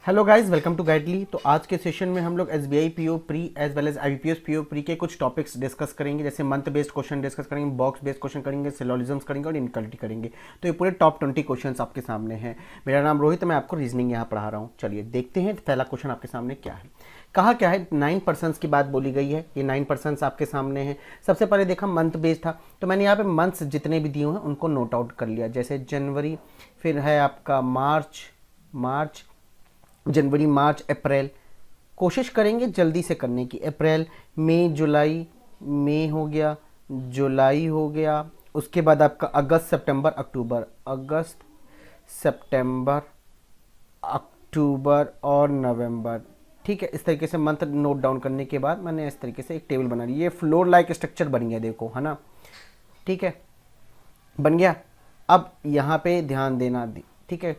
Hello guys, welcome to Guidely. तो आज के सेशन में हम लोग SBI PO pre as well as IBPS PO pre के कुछ टॉपिक्स डिस्कस करेंगे, जैसे मंथ बेस्ड क्वेश्चन डिस्कस करेंगे, बॉक्स बेस्ड क्वेश्चन करेंगे, सिलोजिज्म्स करेंगे और इनक्वालिटी करेंगे। तो ये पूरे टॉप 20 क्वेश्चंस आपके सामने हैं। मेरा नाम रोहित है, मैं आपको रीजनिंग यहाँ पढ़ा रहा हूँ। चलिए देखते हैं पहला क्वेश्चन आपके सामने क्या है। कहा क्या है, 9% की बात बोली गई है। ये 9% आपके सामने है। सबसे पहले देखा मंथ बेस्ड था, तो मैंने यहाँ पे मंथ्स जितने भी दिए हुए हैं उनको नोट आउट कर लिया। जैसे जनवरी, फिर है आपका मार्च जनवरी, मार्च, अप्रैल। कोशिश करेंगे जल्दी से करने की। अप्रैल, मई, जुलाई, मई हो गया, जुलाई हो गया। उसके बाद आपका अगस्त, सितंबर, अक्टूबर, अगस्त, सितंबर, अक्टूबर और नवंबर। ठीक है, इस तरीके से मंथ नोट डाउन करने के बाद मैंने इस तरीके से एक टेबल बना ली। ये फ्लोर लाइक स्ट्रक्चर बन गया, देखो, है ना। ठीक है, बन गया। अब यहाँ पे ध्यान देना। ठीक है,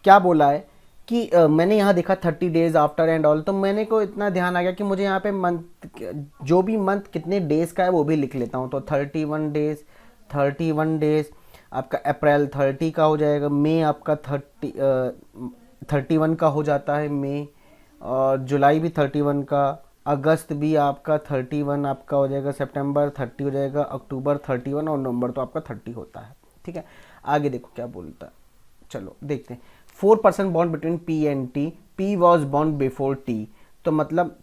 क्या बोला है कि मैंने यहाँ देखा 30 डेज आफ्टर एंड ऑल, तो मैंने को इतना ध्यान आ गया कि मुझे यहाँ पे मंथ, जो भी मंथ कितने डेज का है वो भी लिख लेता हूँ। तो 31 डेज आपका अप्रैल 30 का हो जाएगा, मई आपका 31 का हो जाता है मई, और जुलाई भी 31 का, अगस्त भी आपका 31 आपका हो जाएगा, सितंबर 30 हो जाएगा, अक्टूबर 31 और नवंबर तो आपका 30 होता है। ठीक है, आगे देखो क्या बोलता है, चलो देखते हैं। 4% bond between P and T, P was bond before T. तो मतलब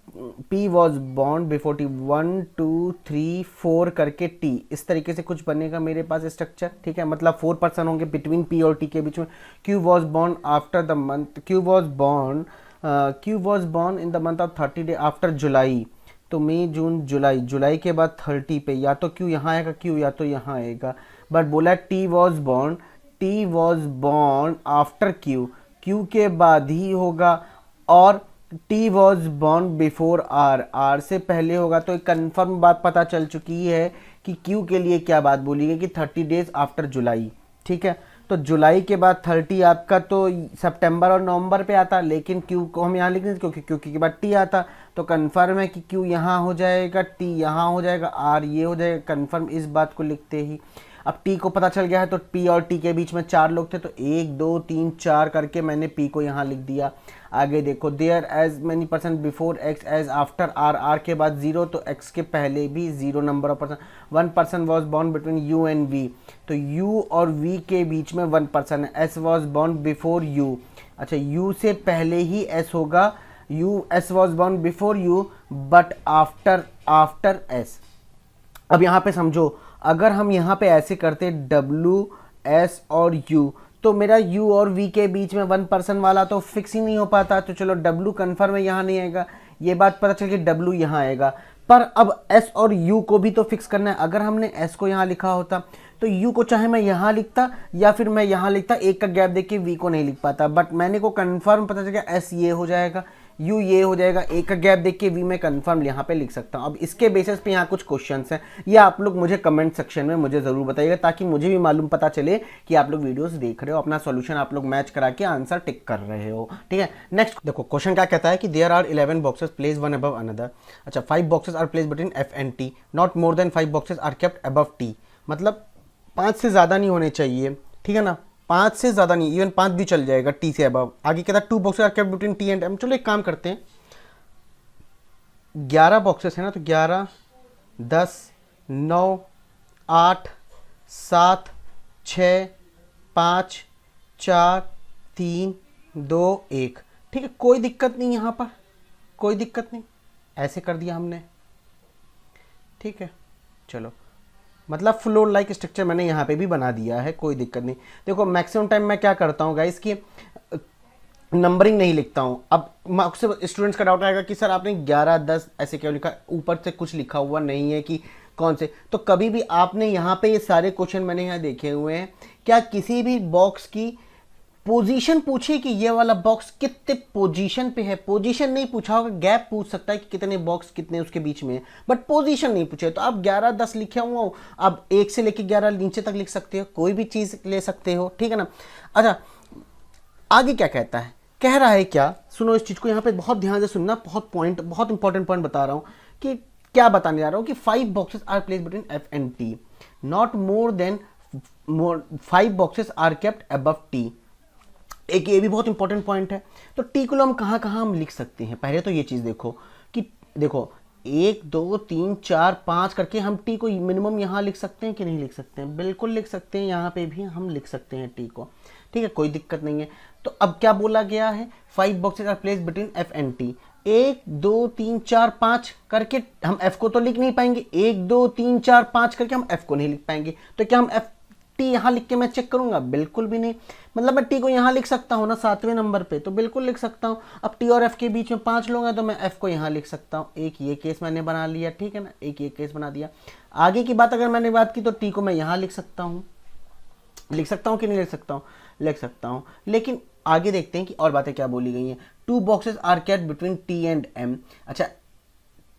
P was bond before T, 1 2 3 4 करके टी, इस तरीके से कुछ बनेगा मेरे पास स्ट्रक्चर। ठीक है, मतलब 4% होंगे बिटवीन पी और टी के बीच में। Q was bond after the month, Q was born in the month of 30 day after July. तो मई, जून, जुलाई, जुलाई के बाद 30 पे या तो क्यू यहाँ आएगा, क्यू या तो यहाँ आएगा। बट बोला T was born after Q, Q के बाद ही होगा। और T was born before R, R से पहले होगा। तो एक कन्फर्म बात पता चल चुकी है कि क्यू के लिए क्या बात बोली गई कि 30 डेज आफ्टर जुलाई। ठीक है, तो जुलाई के बाद 30 आपका तो सितंबर और नवंबर पे आता, लेकिन क्यू को हम यहाँ लिख दें क्योंकि क्यू के बाद टी आता। तो कन्फर्म है कि क्यू यहाँ हो जाएगा, टी यहाँ हो जाएगा, आर ये हो जाएगा। कन्फर्म इस बात को लिखते ही अब टी को पता चल गया है, तो पी और टी के बीच में 4 लोग थे, तो 1 2 3 4 करके मैंने पी को यहाँ लिख दिया। आगे देखो, there as many percent before X as after R, R के बाद 0, तो एक्स के पहले भी 0 number of person. 1% was born between U and V, तो यू और वी के बीच में 1% है। S was born before U, अच्छा यू से पहले ही एस होगा। S was born before U but after S. अब यहाँ पे समझो, अगर हम यहाँ पे ऐसे करते W S और U, तो मेरा U और V के बीच में 1% वाला तो फिक्स ही नहीं हो पाता। तो चलो W कन्फर्म है, यहाँ नहीं आएगा, ये बात पता चल कि W यहाँ आएगा। पर अब S और U को भी तो फिक्स करना है। अगर हमने S को यहाँ लिखा होता तो U को चाहे मैं यहाँ लिखता या फिर मैं यहाँ लिखता, एक का गैप देख के V को नहीं लिख पाता। बट मैंने को कन्फर्म पता चल गया S ये हो जाएगा, यू ये हो जाएगा, एक का गैप देख के वी में कन्फर्म यहाँ पे लिख सकता हूँ। अब इसके बेसिस पे यहाँ कुछ क्वेश्चंस हैं, ये आप लोग मुझे कमेंट सेक्शन में मुझे ज़रूर बताइएगा, ताकि मुझे भी मालूम पता चले कि आप लोग वीडियोस देख रहे हो, अपना सॉल्यूशन आप लोग मैच करा के आंसर टिक कर रहे हो। ठीक है, नेक्स्ट देखो क्वेश्चन क्या कहता है कि there are 11 boxes place one above another. अच्छा, 5 boxes are place between F and T, not more than 5 boxes are kept above T. मतलब 5 से ज़्यादा नहीं होने चाहिए, ठीक है ना, 5 से ज़्यादा नहीं, इवन 5 भी चल जाएगा टी से अबव। आगे कहता है 2 boxes are kept between T and M. चलो एक काम करते हैं, 11 बॉक्सेस है ना, तो 11 10 9 8 7 6 5 4 3 2 1। ठीक है, कोई दिक्कत नहीं, यहाँ पर कोई दिक्कत नहीं, ऐसे कर दिया हमने। ठीक है, चलो मतलब फ्लोर लाइक स्ट्रक्चर मैंने यहाँ पे भी बना दिया है, कोई दिक्कत नहीं। देखो मैक्सिमम टाइम मैं क्या करता हूँ गाइस कि नंबरिंग नहीं लिखता हूँ। अब अक्सर स्टूडेंट्स का डाउट आएगा कि सर आपने 11 10 ऐसे क्यों लिखा, ऊपर से कुछ लिखा हुआ नहीं है कि कौन से। तो कभी भी आपने यहाँ पे ये सारे क्वेश्चन मैंने यहाँ देखे हुए हैं, क्या किसी भी बॉक्स की पोजीशन पूछी कि ये वाला बॉक्स कितने पोजीशन पे है, पोजीशन नहीं पूछा होगा, गैप पूछ सकता है कि कितने बॉक्स कितने उसके बीच में है, बट पोजीशन नहीं पूछे। तो आप 11 10 लिखे हुआ हो, आप 1 से लेके 11 नीचे तक लिख सकते हो, कोई भी चीज़ ले सकते हो। ठीक है ना। अच्छा, आगे क्या कहता है, कह रहा है क्या, सुनो इस चीज को यहाँ पे बहुत ध्यान से सुनना, बहुत इंपॉर्टेंट पॉइंट बता रहा हूँ कि क्या बताने जा रहा हूँ कि 5 boxes are place between F and T, not more than 5 boxes are kept above T. एक ये भी बहुत इंपॉर्टेंट पॉइंट है। तो टी को हम कहाँ कहाँ हम लिख सकते हैं, पहले तो ये चीज़ देखो कि देखो 1 2 3 4 5 करके हम टी को मिनिमम यहाँ लिख सकते हैं कि नहीं लिख सकते हैं, बिल्कुल लिख सकते हैं, यहाँ पे भी हम लिख सकते हैं टी को, ठीक है, कोई दिक्कत नहीं है। तो अब क्या बोला गया है, 5 boxes are place between F and T. 1 2 3 4 5 करके हम एफ को तो लिख नहीं पाएंगे, 1 2 3 4 5 करके हम एफ को नहीं लिख पाएंगे, तो क्या हम एफ टी यहाँ लिख के मैं चेक करूंगा, बिल्कुल भी नहीं। मतलब मैं टी को यहाँ लिख सकता हूँ ना 7वें नंबर पे, तो बिल्कुल लिख सकता हूँ। अब टी और एफ के बीच में 5 लोग हैं तो मैं एफ को यहाँ लिख सकता हूँ। एक ये केस मैंने बना लिया, ठीक है ना, एक ये केस बना दिया। आगे की बात अगर मैंने बात की तो टी को मैं यहाँ लिख सकता हूँ, लिख सकता हूँ कि नहीं लिख सकता हूँ, लिख सकता हूँ। लेकिन आगे देखते हैं कि और बातें क्या बोली गई हैं। 2 boxes are kept between T and M. अच्छा,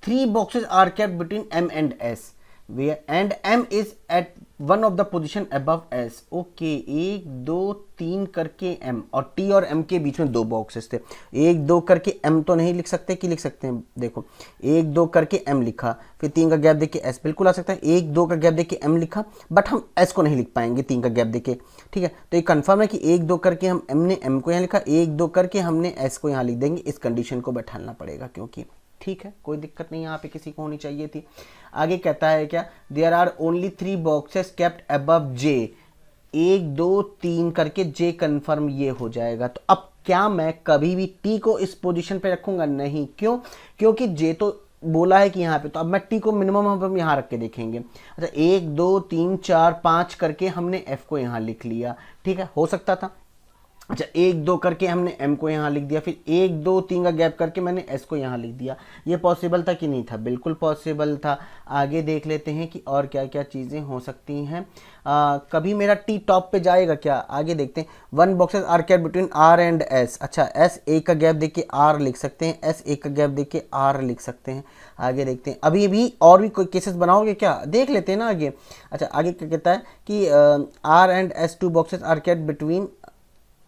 3 boxes are kept between M and S, where and M is at one of the position above S. Okay, 1 2 3 करके M और T और M के बीच में 2 बॉक्सेस थे। 1 2 करके M तो नहीं लिख सकते कि लिख सकते हैं, देखो 1 2 करके M लिखा, फिर 3 का गैप देके S बिल्कुल आ सकता है। 1 2 का गैप देके M लिखा, बट हम S को नहीं लिख पाएंगे 3 का गैप देके, ठीक है। तो ये कंफर्म है कि 1 2 करके हम M ने M को यहाँ लिखा, 1 2 करके हमने S को यहाँ लिख देंगे। इस कंडीशन को बैठाना पड़ेगा क्योंकि, ठीक है, कोई दिक्कत नहीं, यहाँ पे किसी को होनी चाहिए थी। आगे कहता है क्या, there are only 3 boxes kept above J. 1 2 3 करके जे कंफर्म ये हो जाएगा। तो अब क्या मैं कभी भी टी को इस पोजीशन पे रखूंगा, नहीं, क्यों, क्योंकि जे तो बोला है कि यहाँ पे, तो अब मैं टी को मिनिमम हम यहाँ रख के देखेंगे। अच्छा, 1 2 3 4 5 करके हमने एफ को यहाँ लिख लिया, ठीक है, हो सकता था। अच्छा, 1 2 करके हमने M को यहाँ लिख दिया, फिर 1 2 3 का गैप करके मैंने S को यहाँ लिख दिया। ये पॉसिबल था कि नहीं था, बिल्कुल पॉसिबल था। आगे देख लेते हैं कि और क्या क्या चीज़ें हो सकती हैं। कभी मेरा T टॉप पे जाएगा क्या, आगे देखते हैं। 1 boxes are kept between R and S। अच्छा, S 1 का गैप देख के R लिख सकते हैं, S 1 का गैप देख के R लिख सकते हैं। आगे देखते हैं, अभी भी और भी कोई केसेस बनाओगे क्या, देख लेते हैं ना आगे। अच्छा, आगे क्या कहता है कि R and S 2 boxes are kept between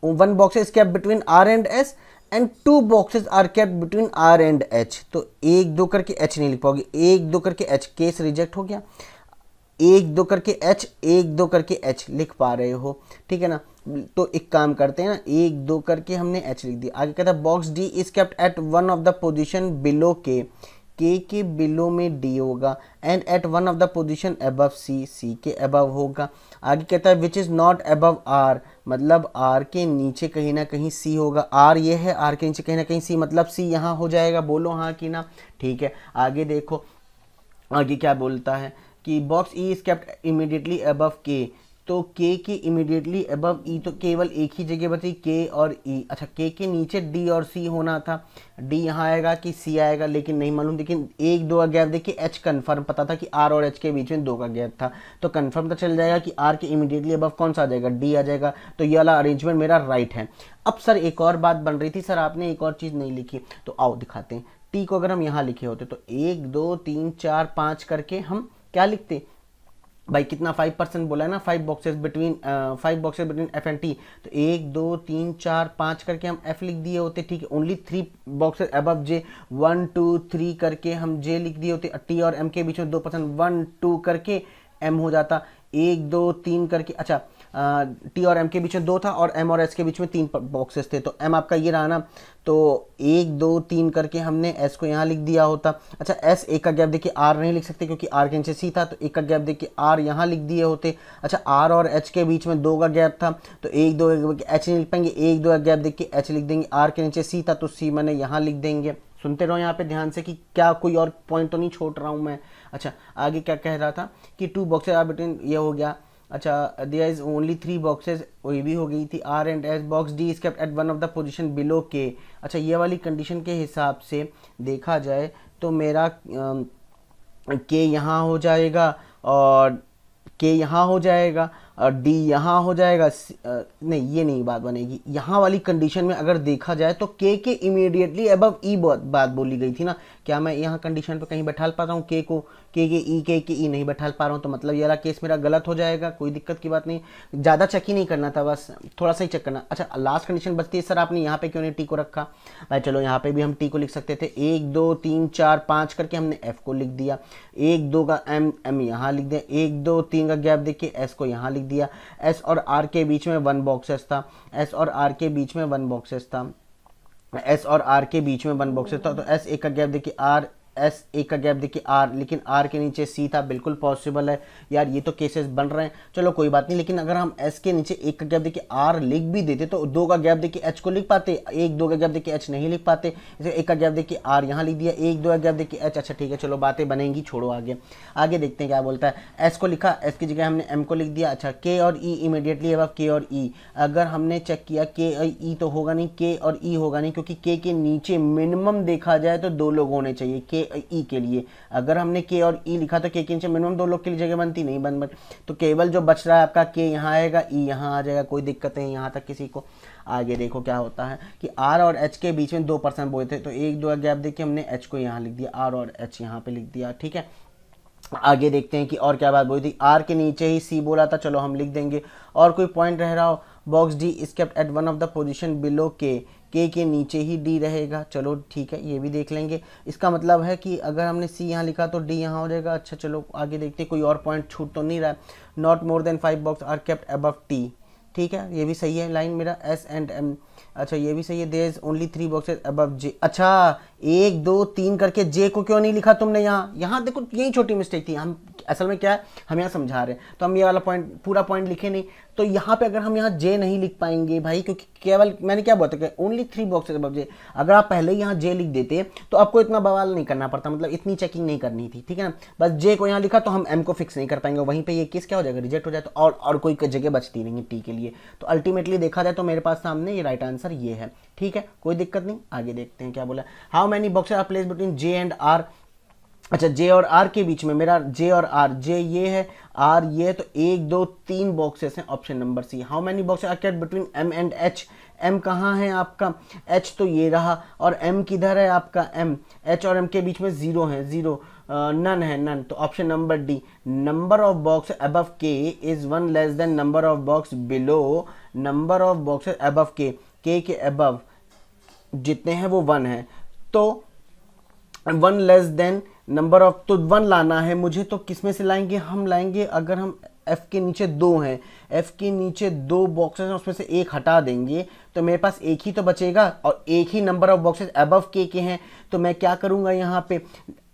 1 box is kept between R and S and 2 boxes are kept between R and H। तो 1 2 करके H नहीं लिख पाओगे, 1 2 करके H केस रिजेक्ट हो गया। 1 2 करके H, 1 2 करके H लिख पा रहे हो, ठीक है ना। तो एक काम करते हैं ना, 1 2 करके हमने H लिख दिया। आगे कहता है box D is kept at one of the position below K. K below में डी होगा, and at one of the position above C, C के अबव होगा। आगे कहता है which is not above R, मतलब आर के नीचे कहीं ना कहीं सी होगा। आर ये है, आर के नीचे कहीं ना कहीं सी, मतलब सी यहाँ हो जाएगा। बोलो हाँ कि ना, ठीक है। आगे देखो, आगे क्या बोलता है कि box E is kept immediately above के। तो के इमीडिएटली अबव ई, तो केवल एक ही जगह बची, के और ई। अच्छा, के नीचे डी और सी होना था, डी यहाँ आएगा कि सी आएगा, लेकिन नहीं मालूम। लेकिन 1 2 का गैप देखिए, एच कन्फर्म पता था कि आर और एच के बीच में 2 का गैप था, तो कन्फर्म तो चल जाएगा कि आर के इमीडिएटली अबव कौन सा आ जाएगा, डी आ जाएगा। तो ये वाला अरेंजमेंट मेरा राइट है। अब सर एक और बात बन रही थी, सर आपने एक और चीज़ नहीं लिखी, तो आओ दिखाते हैं। टी को अगर हम यहाँ लिखे होते तो 1 2 3 4 5 करके हम क्या लिखते भाई, कितना 5% बोला है ना, 5 boxes between F and T. तो 1 2 3 4 5 करके हम एफ लिख दिए होते, ठीक है। ओनली 3 बॉक्सेस अबव जे, 1 2 3 करके हम जे लिख दिए होते। टी और एम के बीच में 2%, 1 2 करके एम हो जाता। 1 2 3 करके, अच्छा टी और एम के बीच में 2 था और एम और एस के बीच में 3 बॉक्सेस थे, तो एम आपका ये रहा ना। तो 1 2 3 करके हमने एस को यहाँ लिख दिया होता। अच्छा, एस एक का गैप देखिए, आर नहीं लिख सकते क्योंकि आर के नीचे सी था, तो एक का गैप देखिए आर यहाँ लिख दिए होते। अच्छा, आर और एच के बीच में 2 का गैप था, तो 1 2 एच नहीं लिख पाएंगे, 1 2 का गैप देखिए एच लिख देंगे। आर के नीचे सी था तो सी मैंने यहाँ लिख देंगे। सुनते रहो यहाँ पे ध्यान से कि क्या कोई और पॉइंट तो नहीं छोड़ रहा हूँ मैं। अच्छा, आगे क्या कह रहा था कि 2 बॉक्सेस आर बिटवीन, ये हो गया। अच्छा, देयर इज ओनली 3 बॉक्सेस, वही भी हो गई थी। R and S, box D is kept at one of the position below K. अच्छा, ये वाली कंडीशन के हिसाब से देखा जाए तो मेरा के यहाँ हो जाएगा और के यहाँ हो जाएगा और डी यहाँ हो जाएगा। नहीं, ये नहीं बात बनेगी। यहाँ वाली कंडीशन में अगर देखा जाए तो के इमीडिएटली अबव ई बात बोली गई थी ना, क्या मैं यहाँ कंडीशन पे कहीं बैठा पाता हूँ के को, के ई नहीं बैठा पा रहा हूँ, तो मतलब ये वाला केस मेरा गलत हो जाएगा, कोई दिक्कत की बात नहीं, ज़्यादा चेक ही नहीं करना था, बस थोड़ा सा ही चेक करना। अच्छा लास्ट कंडीशन बचती है सर आपने यहाँ पे क्यों नहीं टी को रखा, भाई चलो यहाँ पे भी हम टी को लिख सकते थे, 1 2 3 4 5 करके हमने एफ को लिख दिया, 1 2 का एम यहाँ लिख दिया, 1 2 3 का गैप देखिए एस को यहाँ लिख दिया, एस और आर के बीच में 1 बॉक्सेस था, एस और आर के बीच में 1 बॉक्सेस था, एस और आर के बीच में 1 बॉक्सेस था, तो एस एक का गैप देखिए आर, एस एक का गैप देखिए आर, लेकिन आर के नीचे सी था, बिल्कुल पॉसिबल है यार, ये तो केसेस बन रहे हैं, चलो कोई बात नहीं। लेकिन अगर हम एस के नीचे एक का गैप देखिए आर लिख भी देते तो 2 का गैप देखिए एच को लिख पाते, 1 2 का गैप देखिए एच नहीं लिख पाते, इसे 1 का गैप देखिए आर यहाँ लिख दिया, 1 2 का गैप देखिए एच। अच्छा ठीक है चलो बातें बनेंगी, छोड़ो आगे आगे देखते हैं क्या बोलता है। एस को लिखा, एस की जगह हमने एम को लिख दिया। अच्छा के और ई इमीडिएटली अब के और ई, अगर हमने चेक किया के और ई तो होगा नहीं, के और ई होगा नहीं, क्योंकि के नीचे मिनिमम देखा जाए तो 2 लोग होने चाहिए के और ई के लिए। अगर हमने के और ई लिखा तो के नीचे मिनिमम 2 लोग के लिए जगह बनती नहीं बन, तो केवल जो बच रहा है आपका के यहाँ आएगा, ई यहाँ आ जाएगा, कोई दिक्कत नहीं यहाँ तक किसी को। आगे देखो क्या होता है कि आर और एच के बीच में 2% बोले थे, तो 1 2 गैप देखिए हमने एच को यहाँ लिख दिया, आर और एच यहाँ पे लिख दिया, ठीक है। आगे देखते हैं कि और क्या बात बोली थी, आर के नीचे ही सी बोला था, चलो हम लिख देंगे। और कोई पॉइंट रह रहा हो, box D is kept at one of the position below के नीचे ही डी रहेगा, चलो ठीक है ये भी देख लेंगे। इसका मतलब है कि अगर हमने सी यहाँ लिखा तो डी यहाँ हो जाएगा। अच्छा चलो आगे देखते हैं, कोई और पॉइंट छूट तो नहीं रहा है। Not more than 5 box are kept above T, ठीक है ये भी सही है लाइन मेरा, एस एंड एम। अच्छा ये भी सही है, there is only 3 boxes above J. अच्छा 1 2 3 करके जे को क्यों नहीं लिखा तुमने यहाँ, यहाँ देखो यही छोटी मिस्टेक थी। हम असल में क्या है, हम यहाँ समझा रहे हैं तो हम ये वाला पॉइंट पूरा पॉइंट लिखे नहीं, तो यहाँ पे अगर हम यहाँ जे नहीं लिख पाएंगे भाई, क्योंकि केवल मैंने क्या बोला था ओनली 3 बॉक्सेस अबव जे, अगर आप पहले ही यहाँ जे लिख देते तो आपको इतना बवाल नहीं करना पड़ता, मतलब इतनी चेकिंग नहीं करनी थी, ठीक है ना। बस जे को यहाँ लिखा तो हम एम को फिक्स नहीं कर पाएंगे, वहीं पे ये केस क्या हो जाएगा, रिजेक्ट हो जाए, तो और कोई जगह बचती नहीं है टी के लिए। तो अल्टीमेटली देखा जाए तो मेरे पास सामने ये राइट आंसर ये है, ठीक है कोई दिक्कत नहीं। आगे देखते हैं क्या बोला, how many boxes are place between J and R. अच्छा जे और आर के बीच में मेरा जे और आर, जे ये है आर ये, तो 1 2 3 बॉक्सेस हैं, option number C. How many boxes are kept between M and H, M कहाँ है आपका, एच तो ये रहा, और एम किधर है आपका एम, एच और एम के बीच में 0 है, 0 नन है, नन, तो option number D. Number of box above K is 1 less than number of box below, number of boxes above K above जितने हैं वो 1 है, तो 1 लेस देन नंबर ऑफ, तो 1 लाना है मुझे, तो किस में से लाएंगे, हम लाएंगे अगर हम एफ के नीचे 2 हैं, एफ के नीचे 2 बॉक्सेस हैं उसमें से एक हटा देंगे तो मेरे पास एक ही तो बचेगा, और एक ही नंबर ऑफ बॉक्सेस अबव के हैं, तो मैं क्या करूंगा यहाँ पे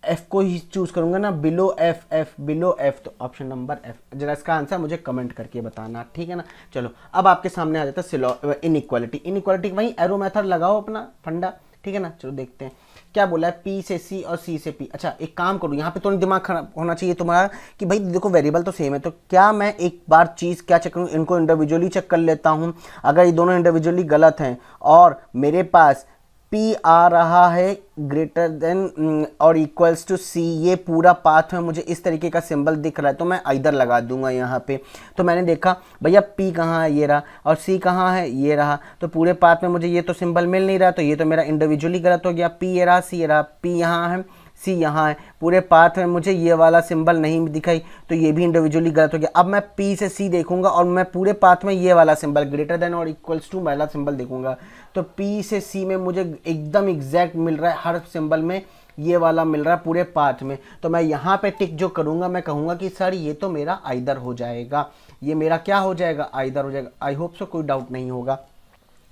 एफ को ही चूज करूंगा ना, below F, F below F, तो ऑप्शन नंबर एफ। जरा इसका आंसर मुझे कमेंट करके बताना, ठीक है ना। चलो अब आपके सामने आ जाता है इनइक्वालिटी, इनइक्वालिटी वहीं एरो मेथड लगाओ अपना फंडा, ठीक है ना। चलो देखते हैं क्या बोला है, पी से सी और सी से पी। अच्छा एक काम करूँ, यहाँ पे थोड़ा दिमाग खराब होना चाहिए तुम्हारा कि भाई देखो वेरिएबल तो सेम है, तो क्या मैं एक बार चीज़ क्या चेक करूँ, इनको इंडिविजुअली चेक कर लेता हूँ। अगर ये दोनों इंडिविजुअली गलत हैं और मेरे पास P आ रहा है ग्रेटर देन और इक्वल्स टू C, ये पूरा पाथ में मुझे इस तरीके का सिंबल दिख रहा है, तो मैं इधर लगा दूंगा यहाँ पे। तो मैंने देखा भैया P कहाँ है, ये रहा, और C कहाँ है, ये रहा, तो पूरे पाथ में मुझे ये तो सिंबल मिल नहीं रहा, तो ये तो मेरा इंडिविजुअली गलत हो गया। P ये रहा, C ये रहा, P यहाँ है, C यहाँ है, पूरे पाथ में मुझे ये वाला सिंबल नहीं दिखाई, तो ये भी इंडिविजुअली गलत हो गया। अब मैं P से C देखूंगा और मैं पूरे पाथ में ये वाला सिंबल ग्रेटर देन और इक्वल्स टू वाला सिंबल देखूंगा, तो P से C में मुझे एकदम एग्जैक्ट मिल रहा है, हर सिंबल में ये वाला मिल रहा है पूरे पाथ में। तो मैं यहाँ पे टिक जो करूँगा, मैं कहूँगा कि सर ये तो मेरा आइदर हो जाएगा, ये मेरा क्या हो जाएगा, आइदर हो जाएगा। आई होप सो कोई डाउट नहीं होगा।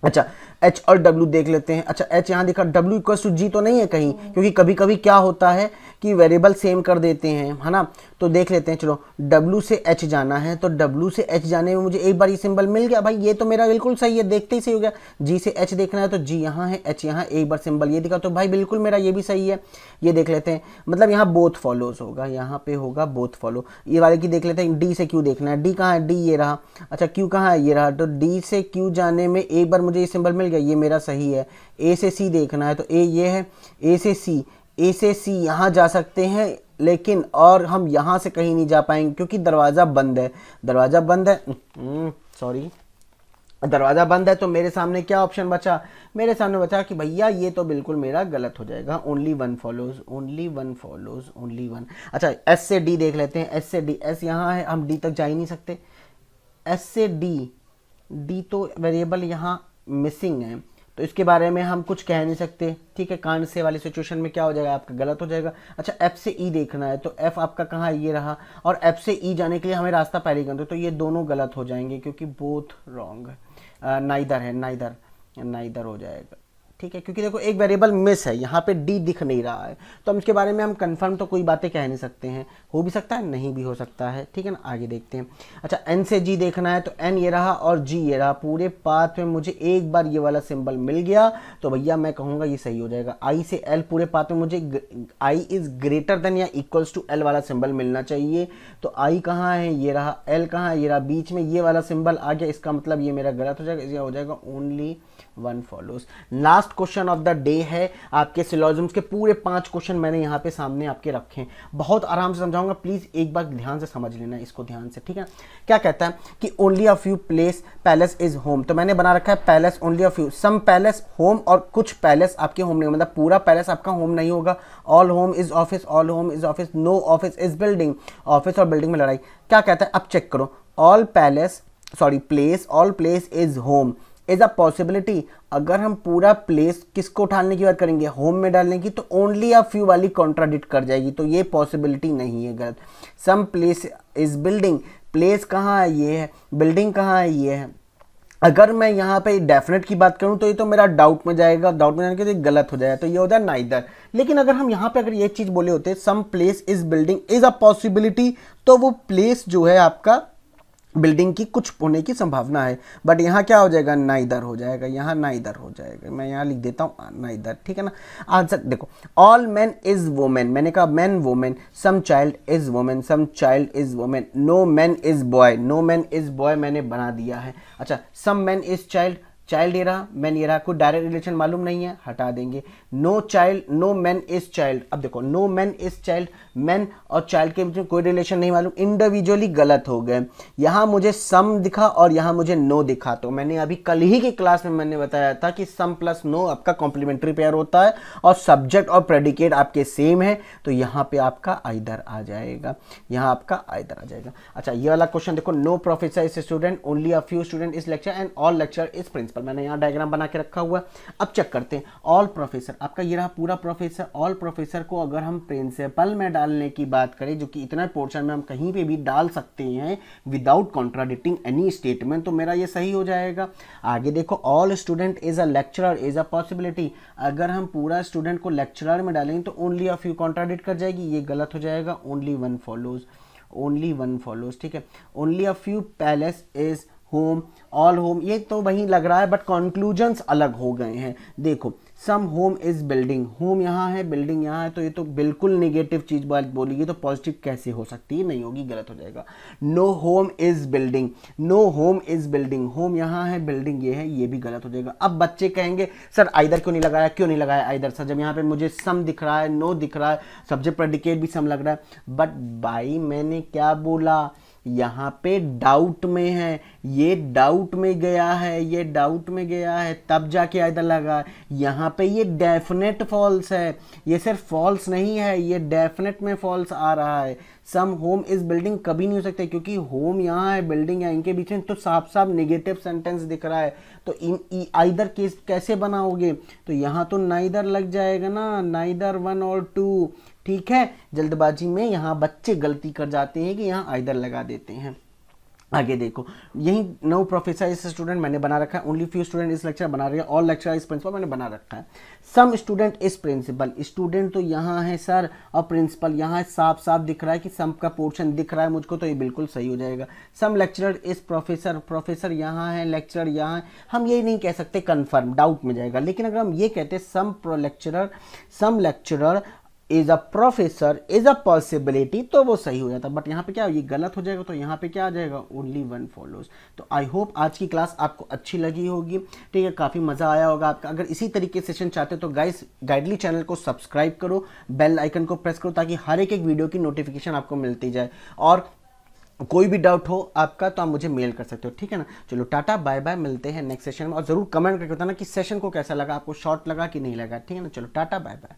अच्छा H और W देख लेते हैं। अच्छा H यहाँ देखा, W इक्वल्स टू G तो नहीं है कहीं, क्योंकि कभी कभी क्या होता है कि वेरिएबल सेम कर देते हैं, है ना। तो देख लेते हैं, चलो W से H जाना है, तो W से H जाने में मुझे एक बार ये सिंबल मिल गया, भाई ये तो मेरा बिल्कुल सही है, देखते ही सही हो गया। G से H देखना है तो G यहाँ है, H यहाँ, एक बार सिंबल ये दिखा, तो भाई बिल्कुल मेरा ये भी सही है। ये देख लेते हैं, मतलब यहाँ बोथ फॉलोज होगा, यहाँ पे होगा बोथ फॉलो। ये वाले की देख लेते हैं, D से Q देखना है, D कहाँ है, D ये रहा। अच्छा Q कहाँ है, ये रहा, तो D से Q जाने में एक बार मुझे ये सिंबल मिल गया, ये मेरा सही है। A से C देखना है, तो A ये है, A से C यहाँ जा सकते हैं, लेकिन और हम यहाँ से कहीं नहीं जा पाएंगे क्योंकि दरवाज़ा बंद है, दरवाज़ा बंद है, सॉरी दरवाज़ा बंद है, तो मेरे सामने क्या ऑप्शन बचा, मेरे सामने बचा कि भैया ये तो बिल्कुल मेरा गलत हो जाएगा, only one follows, only one follows, only one. अच्छा एस से डी देख लेते हैं, एस से डी, एस यहाँ है, हम डी तक जा ही नहीं सकते, एस से डी, डी तो वेरिएबल यहाँ मिसिंग है, तो इसके बारे में हम कुछ कह नहीं सकते, ठीक है। कांड से वाली सिचुएशन में क्या हो जाएगा, आपका गलत हो जाएगा। अच्छा एफ से ई देखना है, तो एफ आपका कहाँ है, ये रहा, और एफ से ई जाने के लिए हमें रास्ता पहले ही करना, तो ये दोनों गलत हो जाएंगे क्योंकि बोथ रॉन्ग है, नाइदर है, नाइदर, नाइदर हो जाएगा, ठीक है। क्योंकि देखो एक वेरिएबल मिस है, यहाँ पे डी दिख नहीं रहा है, तो हम इसके बारे में हम कंफर्म तो कोई बातें कह नहीं सकते हैं, हो भी सकता है नहीं भी हो सकता है, ठीक है ना। आगे देखते हैं। अच्छा एन से जी देखना है, तो एन ये रहा और जी ये रहा, पूरे पाथ में मुझे एक बार ये वाला सिंबल मिल गया तो भैया मैं कहूँगा ये सही हो जाएगा। आई से एल, पूरे पाथ में मुझे आई इज ग्रेटर देन या इक्वल्स टू एल वाला सिंबल मिलना चाहिए, तो आई कहाँ है, ये रहा, एल कहाँ है, ये रहा, बीच में ये वाला सिंबल आ गया, इसका मतलब ये मेरा गलत हो जाएगा, इसका हो जाएगा only one follows. Last question of the day है, आपके सिलोजिम्स के पूरे 5 क्वेश्चन मैंने यहाँ पे सामने आपके रखे हैं, बहुत आराम से समझाऊंगा, प्लीज एक बार ध्यान से समझ लेना इसको ध्यान से, ठीक है। क्या कहता है कि only a few place palace is home, तो मैंने बना रखा है palace only a few, some palace home, और कुछ पैलेस आपके होम नहीं, मतलब पूरा पैलेस आपका होम नहीं होगा। All home is office, all home is office, no office is building, office और बिल्डिंग में लड़ाई। क्या कहता है, अब चेक करो, all palace sorry place, all place is home is a possibility. अगर हम पूरा प्लेस किसको उठाने की बात करेंगे, होम में डालने की, तो ओनली अ फ्यू वाली कॉन्ट्राडिक्ट कर जाएगी, तो ये पॉसिबिलिटी नहीं है, गलत। Some place is building, place कहाँ है, ये है, बिल्डिंग कहाँ है, ये है। अगर मैं यहाँ पे डेफिनेट की बात करूँ तो ये तो मेरा डाउट में जाएगा, डाउट में जाने के गलत हो जाएगा, तो ये होता है नाइदर। लेकिन अगर हम यहाँ पे अगर ये चीज़ बोले होते some place is building is a possibility, तो वो प्लेस जो है आपका बिल्डिंग की कुछ होने की संभावना है, बट यहाँ क्या हो जाएगा, नाइदर हो जाएगा, यहाँ नाइदर हो जाएगा, मैं यहाँ लिख देता हूँ नाइदर, ठीक है ना। आंसर देखो, ऑल मैन इज वोमेन, मैंने कहा man women, some child is women, some child is women, no man is boy, no man is boy मैंने बना दिया है। अच्छा some man is child, child ये रहा, मैन ये रहा, कोई डायरेक्ट रिलेशन मालूम नहीं है, हटा देंगे। No child, no man is child, अब देखो no man is child, man और चाइल्ड के बीच में कोई रिलेशन नहीं मालूम, इंडिविजुअली गलत हो गए। यहाँ मुझे सम दिखा और यहाँ मुझे नो दिखा, तो मैंने अभी कल ही की क्लास में मैंने बताया था कि सम प्लस नो आपका कॉम्प्लीमेंट्री पेयर होता है और सब्जेक्ट और प्रेडिकेट आपके सेम है, तो यहाँ पे आपका आइदर आ जाएगा, यहाँ आपका आइदर आ जाएगा। अच्छा ये वाला क्वेश्चन देखो, no professor is student, only a few student is lecture and all lecture is principal, मैंने यहाँ डायग्राम बना के रखा हुआ। अब चेक करते हैं, ऑल प्रोफेसर आपका ये रहा पूरा प्रोफेसर, ऑल प्रोफेसर को अगर हम प्रिंसिपल में डालने की बात करें, जो कि इतना पोर्शन में हम कहीं पे भी डाल सकते हैं विदाउट कॉन्ट्राडिक्टिंग एनी स्टेटमेंट, तो मेरा ये सही हो जाएगा। आगे देखो, all student is a lecturer is a possibility, अगर हम पूरा स्टूडेंट को लेक्चरर में डालेंगे तो ओनली अ फ्यू कॉन्ट्राडिक्ट कर जाएगी, ये गलत हो जाएगा, only one follows, only one follows, ठीक है। Only a few palace is home, all home, ये तो वही लग रहा है बट कंक्लूजन्स अलग हो गए हैं। देखो सम होम इज बिल्डिंग, होम यहाँ है बिल्डिंग यहाँ है, तो ये तो बिल्कुल नेगेटिव चीज बात बोलेगी, तो पॉजिटिव कैसे हो सकती है, नहीं होगी, गलत हो जाएगा। No home is building, no home is building, home यहाँ है बिल्डिंग ये है, ये भी गलत हो जाएगा। अब बच्चे कहेंगे सर आइदर क्यों नहीं लगाया, क्यों नहीं लगाया आइदर सर, जब यहाँ पे मुझे सम दिख रहा है, नो दिख रहा है, सब्जेक्ट प्रेडिकेट भी सम लग रहा है, बट भाई मैंने क्या बोला, यहाँ पे डाउट में है, ये डाउट में गया है, ये डाउट में गया है, तब जाके आइदर लगा। यहाँ पे ये डेफिनेट फॉल्स है, ये सिर्फ फॉल्स नहीं है, ये डेफिनेट में फॉल्स आ रहा है। सम होम इज बिल्डिंग कभी नहीं हो सकता, क्योंकि होम यहाँ है बिल्डिंग है, इनके बीच में तो साफ साफ नेगेटिव सेंटेंस दिख रहा है, तो इन आइदर केस कैसे बनाओगे, तो यहाँ तो नाइदर लग जाएगा ना, नाइदर वन और टू, ठीक है। जल्दबाजी में यहाँ बच्चे गलती कर जाते हैं कि यहाँ आइदर लगा देते हैं। आगे देखो, यही नो प्रोफेसर इज स्टूडेंट मैंने बना रखा है, only few student is lecture बना रही है, ऑल लेक्चर इज प्रिंसिपल मैंने बना रखा है। Some student is principal, student तो यहाँ है सर और प्रिंसिपल यहाँ साफ साफ दिख रहा है कि सम का पोर्शन दिख रहा है मुझको, तो ये बिल्कुल सही हो जाएगा। सम लेक्चरर इज प्रोफेसर, प्रोफेसर यहाँ है लेक्चरर यहाँ है, हम ये नहीं कह सकते कन्फर्म, डाउट में जाएगा। लेकिन अगर हम ये कहते some lecturer is a professor is a possibility, तो वो सही हो जाता, बट यहाँ पे क्या ये गलत हो जाएगा, तो यहाँ पे क्या आ जाएगा, ओनली वन फॉलोज। तो आई होप आज की क्लास आपको अच्छी लगी होगी, ठीक है, काफ़ी मज़ा आया होगा आपका। अगर इसी तरीके सेशन चाहते हो तो गाइस गाइडली चैनल को सब्सक्राइब करो, बेल आइकन को प्रेस करो, ताकि हर एक वीडियो की नोटिफिकेशन आपको मिलती जाए। और कोई भी डाउट हो आपका तो आप मुझे मेल कर सकते हो, ठीक है ना। चलो टाटा बाय बाय, मिलते हैं नेक्स्ट सेशन में, और ज़रूर कमेंट करके बताना कि सेशन को कैसा लगा, आपको शॉर्ट लगा कि नहीं लगा, ठीक है ना। चलो टाटा बाय बाय।